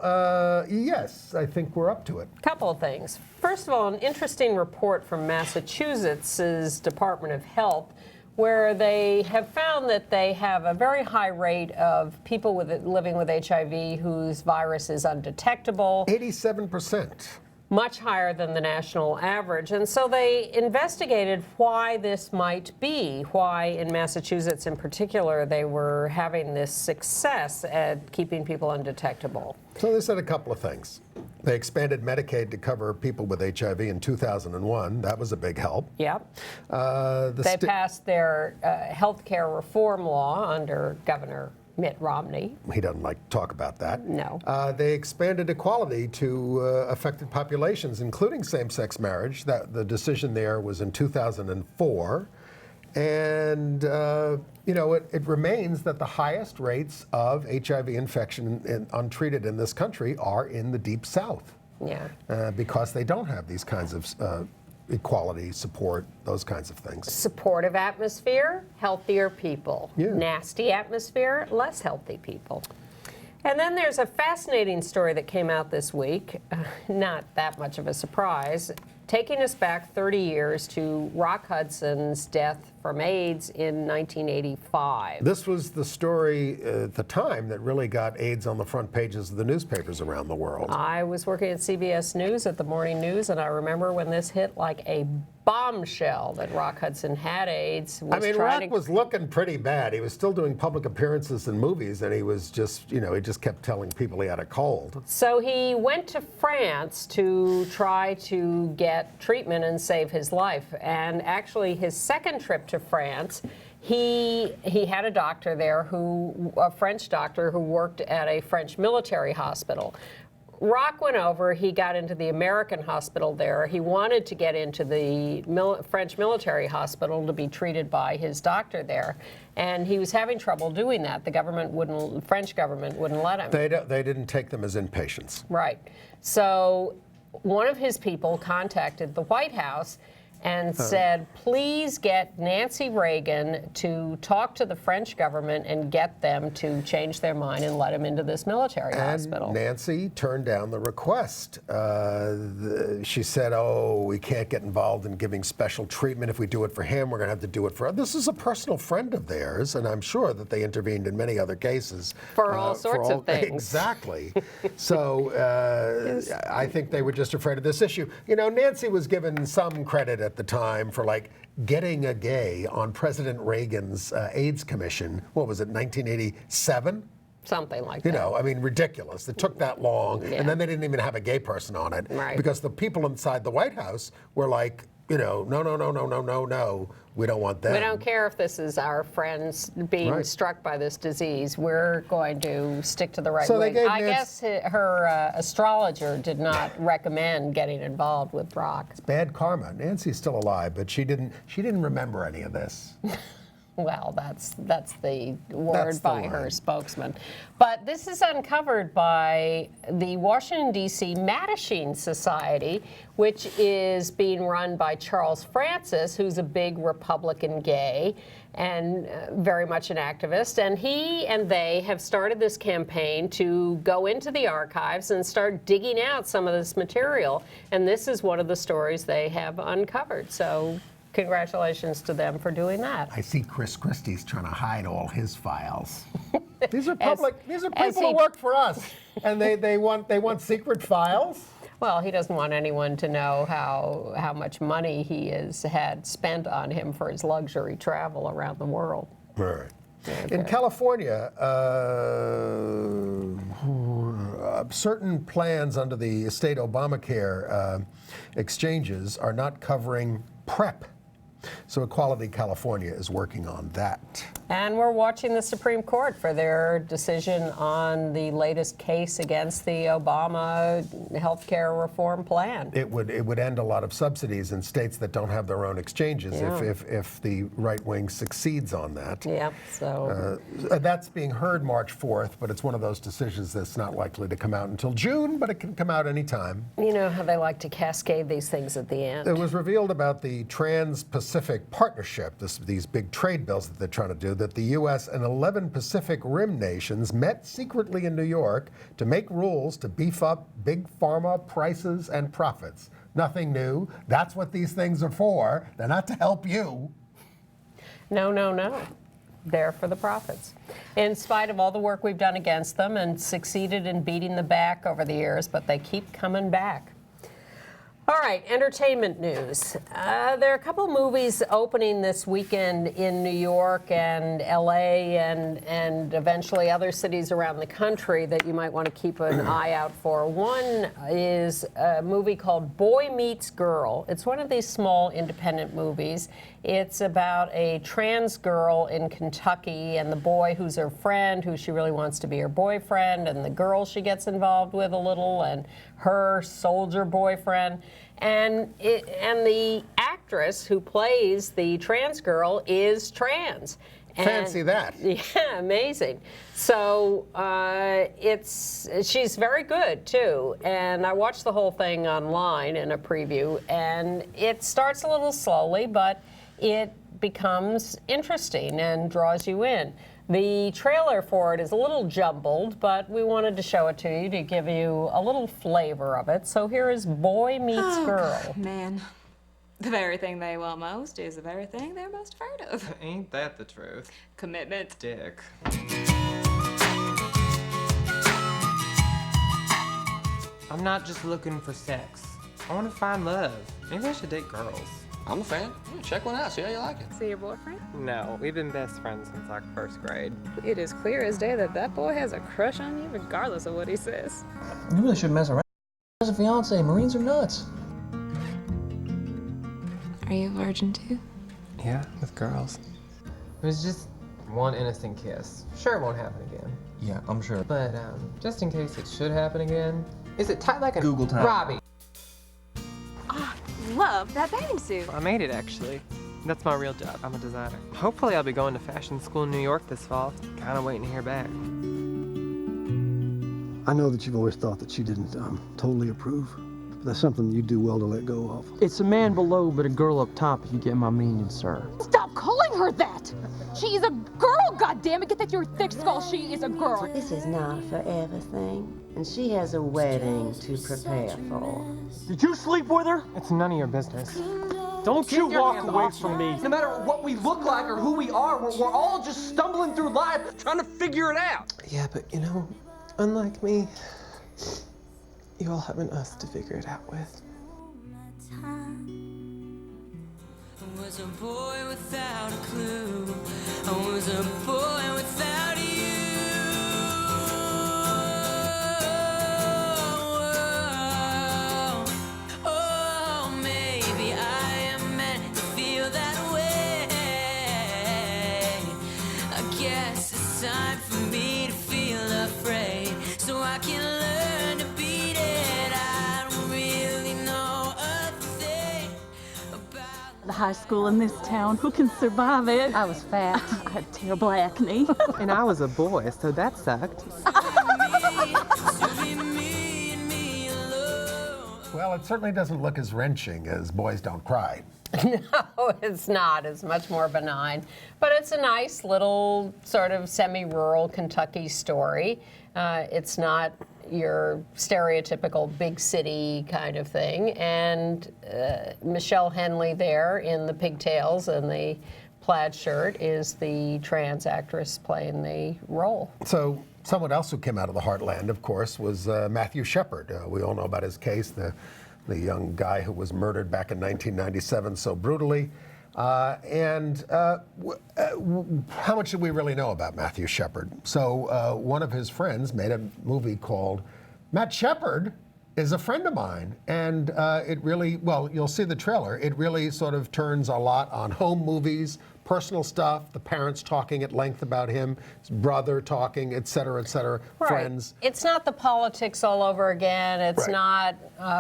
yes, I think we're up to it. Couple of things. First of all, an interesting report from Massachusetts' Department of Health, where they have found that they have a very high rate of people living with HIV whose virus is undetectable. 87%. Much higher than the national average. And so they investigated why this might be, why in Massachusetts in particular they were having this success at keeping people undetectable. So they said a couple of things. They expanded Medicaid to cover people with HIV in 2001. That was a big help. Yep. They passed their health care reform law under Governor Mitt Romney. He doesn't like to talk about that. No. They expanded equality to affected populations, including same-sex marriage. The decision there was in 2004. And, it remains that the highest rates of HIV infection untreated in this country are in the Deep South. Yeah. Because they don't have these kinds of equality, support, those kinds of things. Supportive atmosphere, healthier people. Yeah. Nasty atmosphere, less healthy people. And then there's a fascinating story that came out this week, not that much of a surprise, taking us back 30 years to Rock Hudson's death from AIDS in 1985. This was the story at the time that really got AIDS on the front pages of the newspapers around the world. I was working at CBS News at the morning news, and I remember when this hit like a bombshell that Rock Hudson had AIDS. Rock was looking pretty bad. He was still doing public appearances in movies, and he was just, he just kept telling people he had a cold. So he went to France to try to get treatment and save his life. And actually, his second trip to France, he had a doctor there, a French doctor who worked at a French military hospital. Rock went over, he got into the American hospital there. He wanted to get into the French military hospital to be treated by his doctor there. And he was having trouble doing that. The French government wouldn't let him. They didn't take them as inpatients. Right. So one of his people contacted the White House and said, please get Nancy Reagan to talk to the French government and get them to change their mind and let him into this military hospital. Nancy turned down the request. She said, we can't get involved in giving special treatment. If we do it for him, we're going to have to do it for others. This is a personal friend of theirs, and I'm sure that they intervened in many other cases. For all sorts of things. Exactly. So I think they were just afraid of this issue. Nancy was given some credit at the time for getting a gay on President Reagan's AIDS commission. What was it, 1987? Something like that. Ridiculous. It took that long, Yeah. and then they didn't even have a gay person on it. Right. Because the people inside the White House were like, no, we don't want that. We don't care if this is our friends being struck by this disease. We're going to stick to the right So way. they gave I guess her astrologer did not recommend getting involved with Rock. Bad karma. Nancy's still alive, but she didn't remember any of this. Well, that's the word That's the by line. her spokesman. But this is uncovered by the Washington, D.C. Mattachine Society, which is being run by Charles Francis, who's a big Republican gay and very much an activist. And he and they have started this campaign to go into the archives and start digging out some of this material. And this is one of the stories they have uncovered. So congratulations to them for doing that. I see Chris Christie's trying to hide all his files. These are public. These are as people he- who work for us, and they want secret files. Well, he doesn't want anyone to know how much money he has had spent on him for his luxury travel around the world. Right. In California, certain plans under the state Obamacare exchanges are not covering PrEP. So Equality California is working on that. And we're watching the Supreme Court for their decision on the latest case against the Obama health care reform plan. It would end a lot of subsidies in states that don't have their own exchanges if the right wing succeeds on that. Yep, so That's being heard March 4th, but it's one of those decisions that's not likely to come out until June, but it can come out anytime. you know how they like to cascade these things at the end. It was revealed about the Trans-Pacific Partnership, these big trade bills that they're trying to do, that the U.S. and 11 Pacific Rim nations met secretly in New York to make rules to beef up big pharma prices and profits. Nothing new. That's what these things are for. They're not to help you. No. They're for the profits. In spite of all the work we've done against them and succeeded in beating them back over the years, but they keep coming back. All right, entertainment news. There are a couple movies opening this weekend in New York and LA and eventually other cities around the country that you might want to keep an eye out for. One is a movie called Boy Meets Girl. It's one of these small independent movies. It's about a trans girl in Kentucky and the boy who's her friend, who she really wants to be her boyfriend, and the girl she gets involved with a little, and her soldier boyfriend. And the actress who plays the trans girl is trans. Fancy that. Yeah, amazing. So she's very good too. And I watched the whole thing online in a preview, and it starts a little slowly, but it becomes interesting and draws you in. The trailer for it is a little jumbled, but we wanted to show it to you to give you a little flavor of it. So here is Boy Meets Girl. Man, the very thing they want most is the very thing they're most afraid of. Ain't that the truth? Commitment. Dick. I'm not just looking for sex. I want to find love. Maybe I should date girls. I'm a fan. Check one out, see how you like it. See your boyfriend? No, we've been best friends since like first grade. It is clear as day that that boy has a crush on you regardless of what he says. You really shouldn't mess around. As a fiance, Marines are nuts. Are you a virgin too? Yeah, with girls. It was just one innocent kiss. Sure, it won't happen again. Yeah, I'm sure. But just in case it should happen again, is it tight like a Google time. Robbie? Love that bathing suit. I made it actually. That's my real job. I'm a designer. Hopefully I'll be going to fashion school in New York this fall. Kind of waiting to hear back. I know that you've always thought that she didn't totally approve, but that's something you do well to let go of. It's a man below, but a girl up top, if you get my meaning, sir. Stop calling her that! She's a girl, goddammit! Get that through your thick skull, she is a girl! This is not a forever thing, and she has a wedding to prepare for. Did you sleep with her? It's none of your business. Don't you your walk hands away off from me. No matter what we look like or who we are, we're all just stumbling through life trying to figure it out. Yeah, but you know, unlike me, you all have an us to figure it out with. I was a boy without a clue. I was a boy without you. Oh, maybe I am meant to feel that way. I guess it's time for me to feel afraid, so I can learn to beat it. I don't really know a thing about The high school in this town, who can survive it? I was fat. I had terrible acne. And I was a boy, so that sucked. Well, it certainly doesn't look as wrenching as Boys Don't Cry. No, it's not. It's much more benign. But it's a nice little sort of semi-rural Kentucky story. It's not your stereotypical big city kind of thing. And Michelle Henley there in the pigtails and the plaid shirt is the trans actress playing the role. So someone else who came out of the heartland, of course, was Matthew Shepard. We all know about his case, the young guy who was murdered back in 1997 so brutally. How much do we really know about Matthew Shepard? So one of his friends made a movie called Matt Shepard is a Friend of Mine. And it really, well, you'll see the trailer, it really sort of turns a lot on home movies, personal stuff, the parents talking at length about him, his brother talking, et cetera, right. friends. It's not the politics all over again. It's Right. not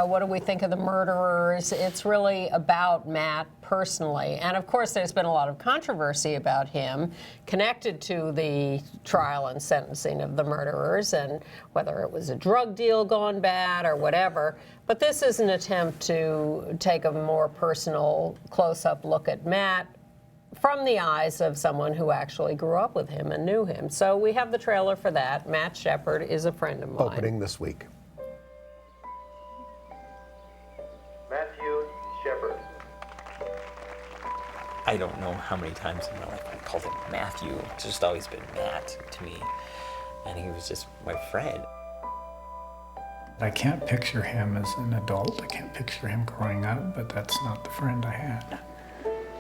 what do we think of the murderers. It's really about Matt personally. And of course, there's been a lot of controversy about him connected to the trial and sentencing of the murderers and whether it was a drug deal gone bad or whatever. But this is an attempt to take a more personal, close-up look at Matt from the eyes of someone who actually grew up with him and knew him. So we have the trailer for that. Matt Shepard is a friend of mine. Opening this week. Matthew Shepard. I don't know how many times in my life I called him Matthew. It's just always been Matt to me. And he was just my friend. I can't picture him as an adult. I can't picture him growing up, but that's not the friend I had.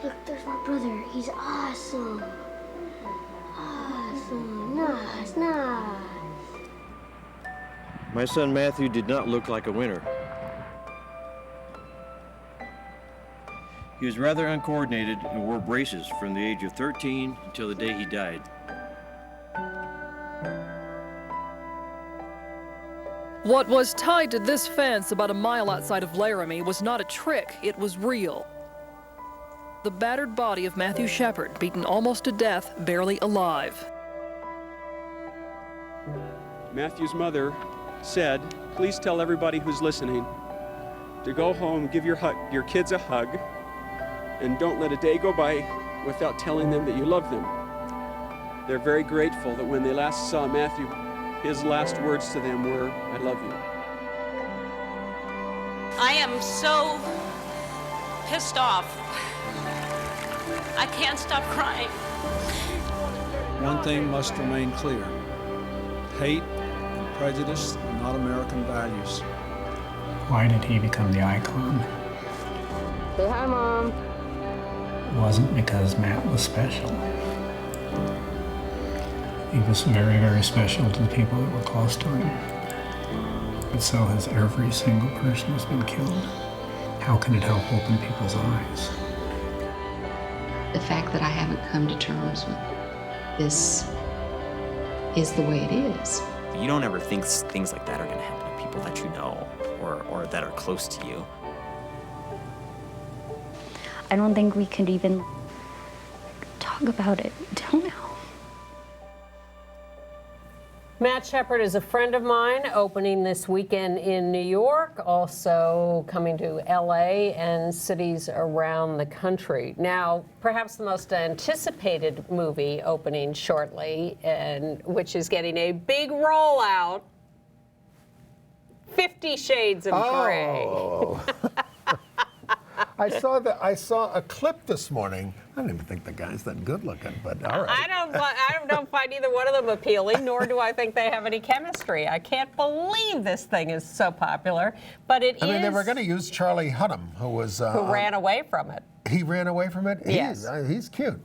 Look, there's my brother. He's awesome. Awesome. Nice. My son Matthew did not look like a winner. He was rather uncoordinated and wore braces from the age of 13 until the day he died. What was tied to this fence about a mile outside of Laramie was not a trick, it was real. The battered body of Matthew Shepard, beaten almost to death, barely alive. Matthew's mother said, please tell everybody who's listening to go home, give your kids a hug, and don't let a day go by without telling them that you love them. They're very grateful that when they last saw Matthew, his last words to them were, I love you. I am so pissed off. I can't stop crying. One thing must remain clear. Hate and prejudice are not American values. Why did he become the icon? Say hi, Mom. It wasn't because Matt was special. He was very, very special to the people that were close to him. But so has every single person who's been killed. How can it help open people's eyes? The fact that I haven't come to terms with this is the way it is. You don't ever think things like that are going to happen to people that you know or that are close to you. I don't think we could even talk about it till now. Matt Shepard is a friend of mine, opening this weekend in New York, also coming to LA and cities around the country. Now, perhaps the most anticipated movie opening shortly, and which is getting a big rollout, 50 Shades of Grey. Oh. I saw a clip this morning. I don't even think the guy's that good looking, but all right. I don't find either one of them appealing, nor do I think they have any chemistry. I can't believe this thing is so popular, but it is. I mean, they were going to use Charlie Hunnam, who was who ran away from it. He ran away from it? Yes. He's cute.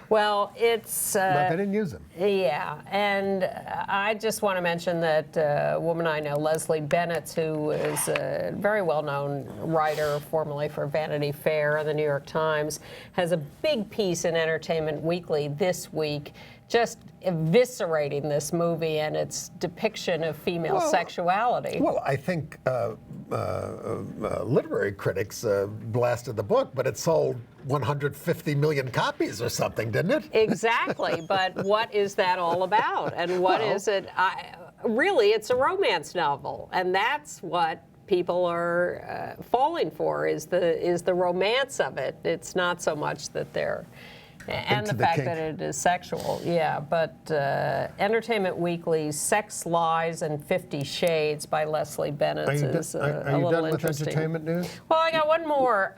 Well, it's... but they didn't use him. Yeah, and I just want to mention that a woman I know, Leslie Bennett, who is a very well-known writer, formerly for Vanity Fair and the New York Times, has a big piece in Entertainment Weekly this week just eviscerating this movie and its depiction of female sexuality. Well, I think literary critics blasted the book, but it sold 150 million copies or something, didn't it? Exactly, but what is that all about? And what is it? Really, it's a romance novel, and that's what people are falling for, is the romance of it. It's not so much that they're... And the fact that it is sexual, yeah. But Entertainment Weekly's Sex, Lies, and 50 Shades by Leslie Bennett is a little interesting. Are you done with entertainment news? Well, I got one more.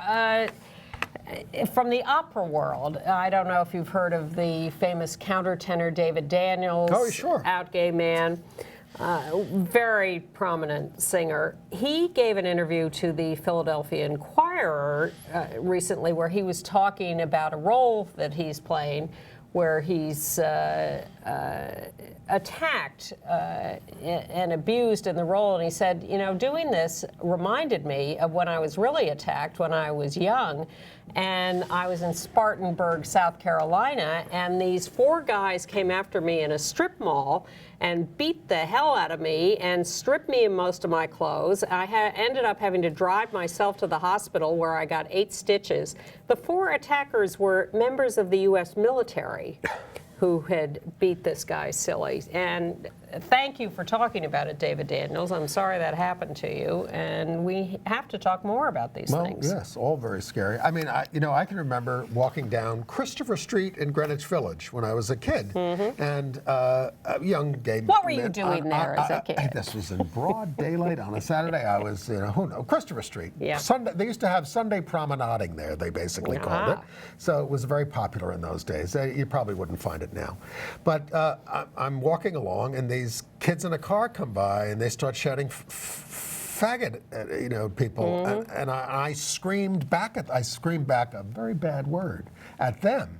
From the opera world, I don't know if you've heard of the famous countertenor David Daniels. Oh, sure. Out gay man. Very prominent singer. He gave an interview to the Philadelphia Inquirer recently where he was talking about a role that he's playing where he's attacked and abused in the role. And he said, you know, doing this reminded me of when I was really attacked when I was young. And I was in Spartanburg, South Carolina, and these 4 guys came after me in a strip mall and beat the hell out of me and stripped me of most of my clothes. I ended up having to drive myself to the hospital where I got 8 stitches. The 4 attackers were members of the U.S. military who had beat this guy silly. And thank you for talking about it, David Daniels. I'm sorry that happened to you, and we have to talk more about these things. Well, yes, all very scary. I mean, I can remember walking down Christopher Street in Greenwich Village when I was a kid, and a young gay man. What were you doing there as a kid? This was in broad daylight on a Saturday. I was, who knows, Christopher Street. Yeah. Sunday, they used to have Sunday promenading there, they basically called it. So it was very popular in those days. You probably wouldn't find it now. But I'm walking along, and these kids in a car come by and they start shouting faggot at, people, and I screamed back a very bad word at them,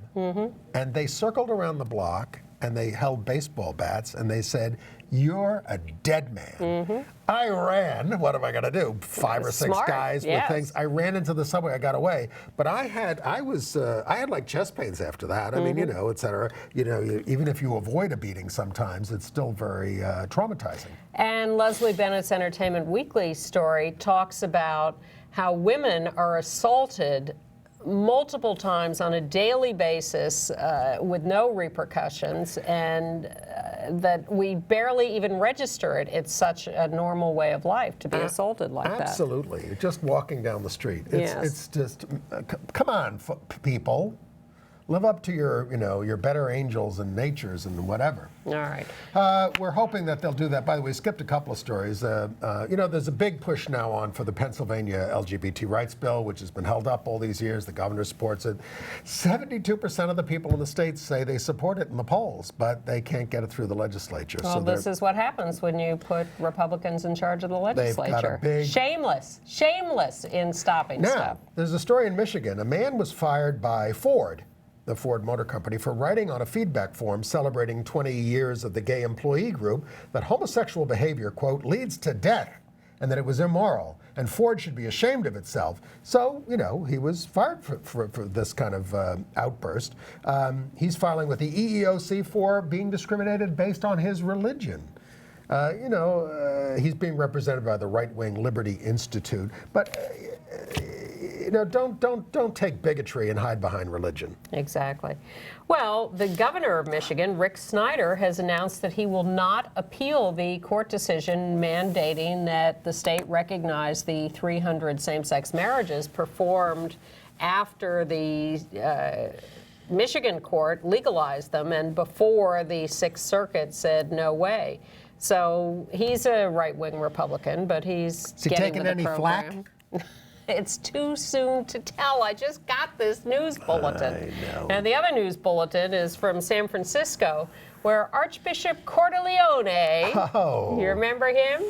and they circled around the block and they held baseball bats and they said, "You're a dead man." I ran. What am I going to do? 5 or 6 guys with things. I ran into the subway. I got away, but I had like chest pains after that. I mean, et cetera. Even if you avoid a beating, sometimes it's still very traumatizing. And Leslie Bennett's Entertainment Weekly story talks about how women are assaulted multiple times on a daily basis with no repercussions, and that we barely even register it. It's such a normal way of life to be assaulted like that. Absolutely. You're just walking down the street. It's just, come on, people. Live up to your better angels and natures and whatever. All right. We're hoping that they'll do that. By the way, we skipped a couple of stories. There's a big push now on for the Pennsylvania LGBT rights bill, which has been held up all these years. The governor supports it. 72% of the people in the state say they support it in the polls, but they can't get it through the legislature. Well, this is what happens when you put Republicans in charge of the legislature. They've got a big... Shameless in stopping stuff. Now, there's a story in Michigan. A man was fired by Ford, the Ford Motor Company, for writing on a feedback form celebrating 20 years of the gay employee group that homosexual behavior, quote, leads to death, and that it was immoral, and Ford should be ashamed of itself. So, he was fired for this kind of outburst. He's filing with the EEOC for being discriminated based on his religion. He's being represented by the right-wing Liberty Institute, but don't take bigotry and hide behind religion. Exactly. Well, the governor of Michigan, Rick Snyder, has announced that he will not appeal the court decision mandating that the state recognize the 300 same-sex marriages performed after the Michigan court legalized them and before the Sixth Circuit said no way. So he's a right-wing Republican, but he's getting with the program. Flack? It's too soon to tell. I just got this news bulletin. I know. And the other news bulletin is from San Francisco, where Archbishop Cordileone, you remember him?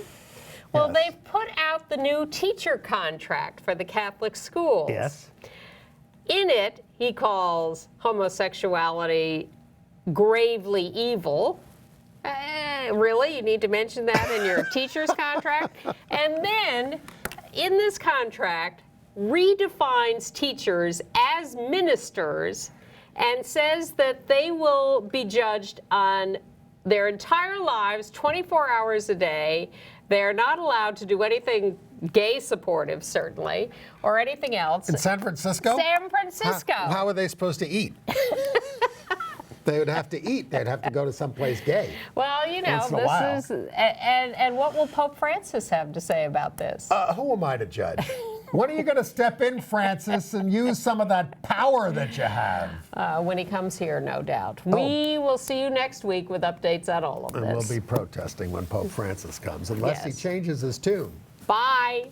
Well, they've put out the new teacher contract for the Catholic schools. Yes. In it, he calls homosexuality gravely evil. Really? You need to mention that in your teacher's contract? And then, in this contract, redefines teachers as ministers and says that they will be judged on their entire lives, 24 hours a day. They're not allowed to do anything gay supportive, certainly, or anything else. In San Francisco? San Francisco. How are they supposed to eat? They would have to eat. They'd have to go to someplace gay. Well, this is, and what will Pope Francis have to say about this? Who am I to judge? When are you going to step in, Francis, and use some of that power that you have? When he comes here, no doubt. We will see you next week with updates on all of this. And we'll be protesting when Pope Francis comes, unless he changes his tune. Bye.